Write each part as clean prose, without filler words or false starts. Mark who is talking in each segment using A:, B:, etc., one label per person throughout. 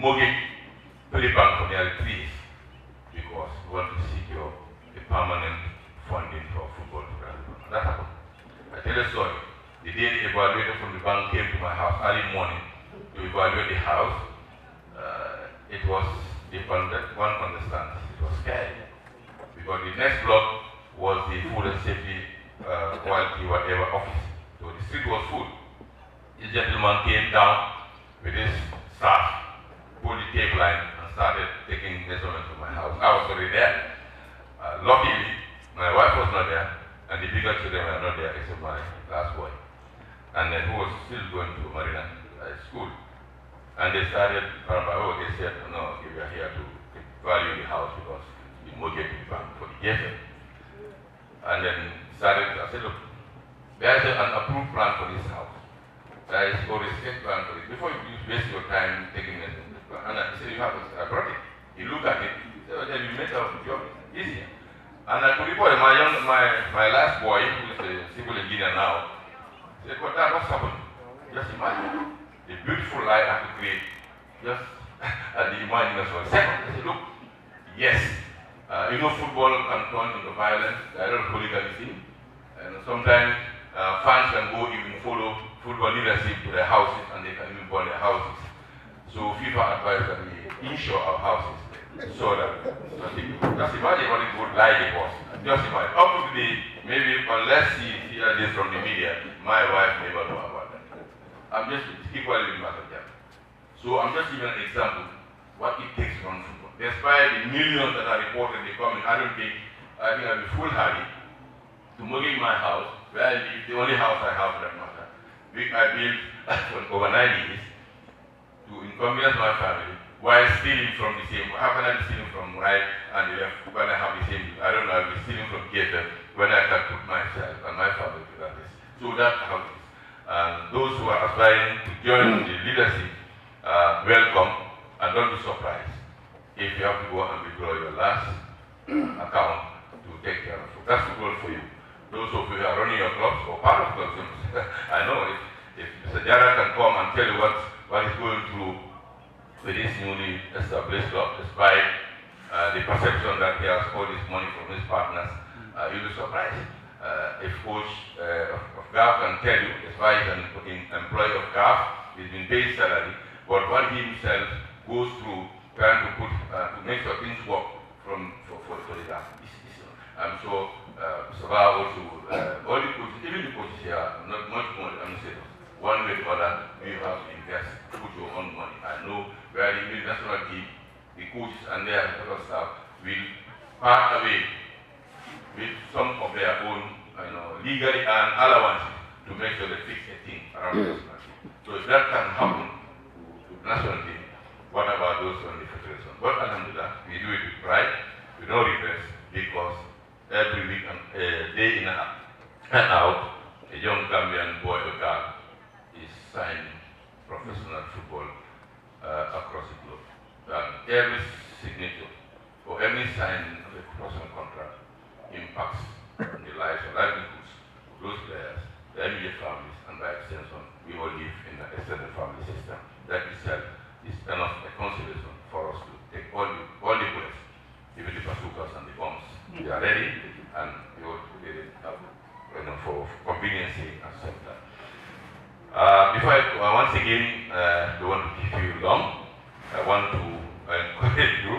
A: mortgage play bank for nearly 3 years because we want to secure a permanent funding for football program. That happened. I tell you a story. The day the evaluator from the bank came to my house early morning to evaluate the house, it was, one understands, it was scary. Because the next block was the food and safety quality whatever office. So the street was full. This gentleman came down with his staff, pulled the tape line and started taking measurements of my house. I was already there. Luckily, my wife was not there, and the bigger children were not there except my last boy. And then who was still going to Marina school. And they started, they said, no, we are here to value the house because the mortgage will be bank for the GFL. And then started, I said, look, there is an approved plan for this house. There is already a sketch plan for it. Before you waste your time taking it, and I said, you have it. I brought it. He looked at it. He said, okay, you make out the job easier. And I could report my last boy, who is a civil engineer now, said, well, Dad, what's happened? Just imagine the beautiful life I could create just at the imagination. Second, I said, look, yes, football can turn into violence, a lot of hooliganism, and sometimes fans can go even follow football leadership to their houses and they can even burn their houses. So FIFA advised that we insure our houses so that just imagine what it would like it was. Just imagine. Up to today, maybe unless you hear this from the media, my wife never know about that. I'm just equally with Master. So I'm just giving an example what it takes to run football. Despite the millions that are reported they come in, I think I'll be foolhardy to mortgage my house, where I live, the only house I have for that matter. I built for over 9 years to inconvenience my family while stealing from the same. How can I be stealing from right and left when I have the same? I don't know, I'll be stealing from GFF when I can put myself and my family to that. So that's how it is. Those who are aspiring to join the leadership, welcome, and don't be surprised if you have to go and withdraw your last account to take care of it. That's football for you. Those of you who are running your clubs or part of clubs, I know if Mr. Jara can come and tell you what is going through with this newly established club, despite the perception that he has all this money from his partners, you'll be surprised. If coach of GAF can tell you, despite he's an employee of GAF, he's been paid salary, but what he himself goes through trying to put to make sure things work for the GAF. So Mr. Bajo also, all the coaches, even the coaches here, not much more administrators. One way or the other, you have to invest, put your own money. I know where the national team, the coaches and their staff will part away with some of their own legally earned allowances to make sure they fix a thing around the national team. So if that can happen to the national team, what about those on the federation? But alhamdulillah, we do it with pride, with no regrets, because every week and day in and out, a young Gambian boy or girl is signing professional football across the globe. Every signature or every signing of a professional contract impacts on the lives and livelihoods of those players, their immediate families, and by extension, we all live in an extended family system. That itself is enough a consideration for us to take all the bullets, even the bazookas and the bombs. We are ready, and we will get it up for convenience and center. Before once again, don't want to keep you long. I want to encourage you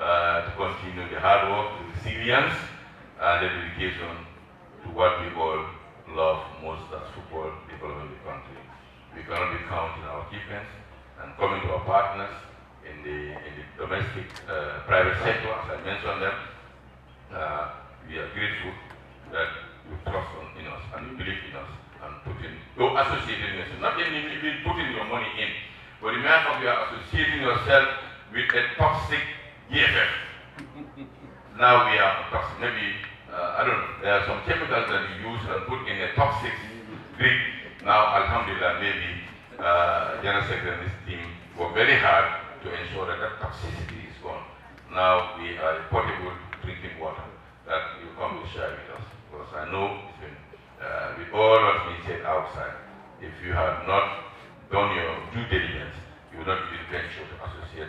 A: to continue the hard work, the resilience, and the dedication to what we all love most as football development in the country. We cannot be counting our achievements and coming to our partners in the domestic private sector, as I mentioned them. We are grateful that you trust in us and you believe in us and associating yourself, not even putting your money in, but the matter of you are associating yourself with a toxic GFF. Now we are toxic. Maybe, I don't know, there are some chemicals that you use and put in a toxic drink. Now, alhamdulillah, maybe General Secretary and his team work very hard to ensure that that toxicity is gone. Now we are portable drinking water that you come to share with us. Because I know it's been, with all what's been said outside, if you have not done your due diligence, you will not be venture to associate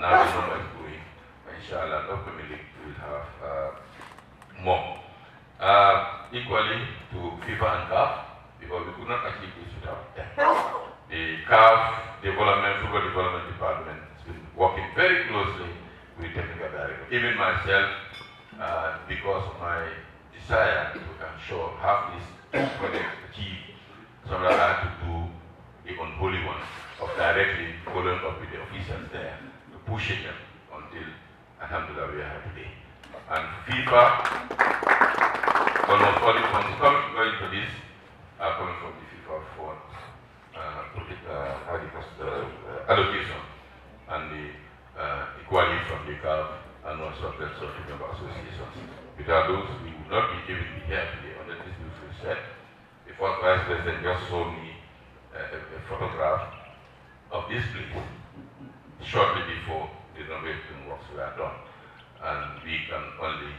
A: now the number is growing. Inshallah, upcoming will have more. Equally to FIFA and CAF, because we could not achieve this without them. The CAF Football Development Department has been working very closely with technical director. Even myself, because of my desire to ensure have this project achieved, so that I had to do the unholy one of directly following up with the officials there to push it them until, alhamdulillah, we are here today. And FIFA, almost all the funds going to this are coming from the FIFA fund allocation, and the equally from the CAF and also the member associations. Without those, we would not be able to be here today under this beautiful set. The first Vice President just showed me a photograph of this place shortly before the renovation works were done. And we can only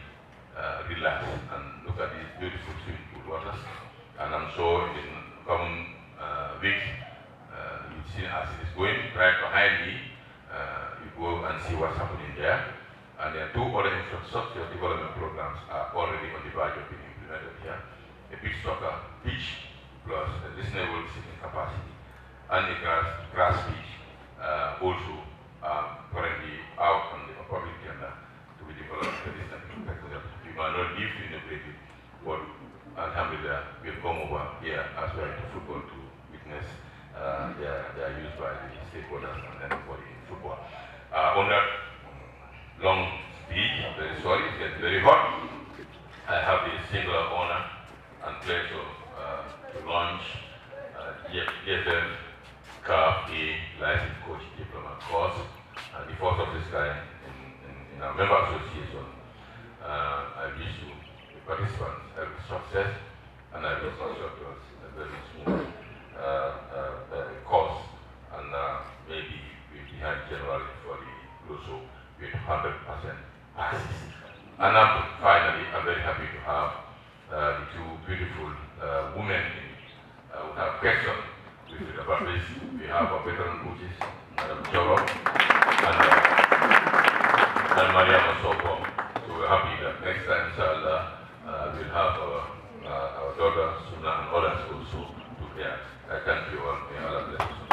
A: relax and look at these beautiful swimming pool waters. And I'm sure in the coming weeks, you've seen as it is going right behind me, you go and see what's happening there. And then two other infrastructure development programs are already on the verge of being implemented here. A beach soccer pitch plus a listenable sitting capacity and a grass pitch also currently out on the public tender to be developed. We might not live to integrate it, but alhamdulillah, we'll come over here as well to football to witness their use by the stakeholders and everybody in football. On that long speech, I'm very sorry, it's getting very hot. I have the singular honor and pleasure to launch EFF CAF A Licensed Coach Diploma course, the first of this kind in our member association. I wish you, the participants, every success, and I wish instructors a very smooth course, and maybe we'll be behind January for the also with 100% passes. And finally, I'm very happy to have the two beautiful women who have questions with about this. We have our veteran coaches, Madam Joro and Maria Masoko. So we're happy that next time, inshallah, we'll have our daughter, Suna, and others also to hear. I thank you all. May Allah bless you.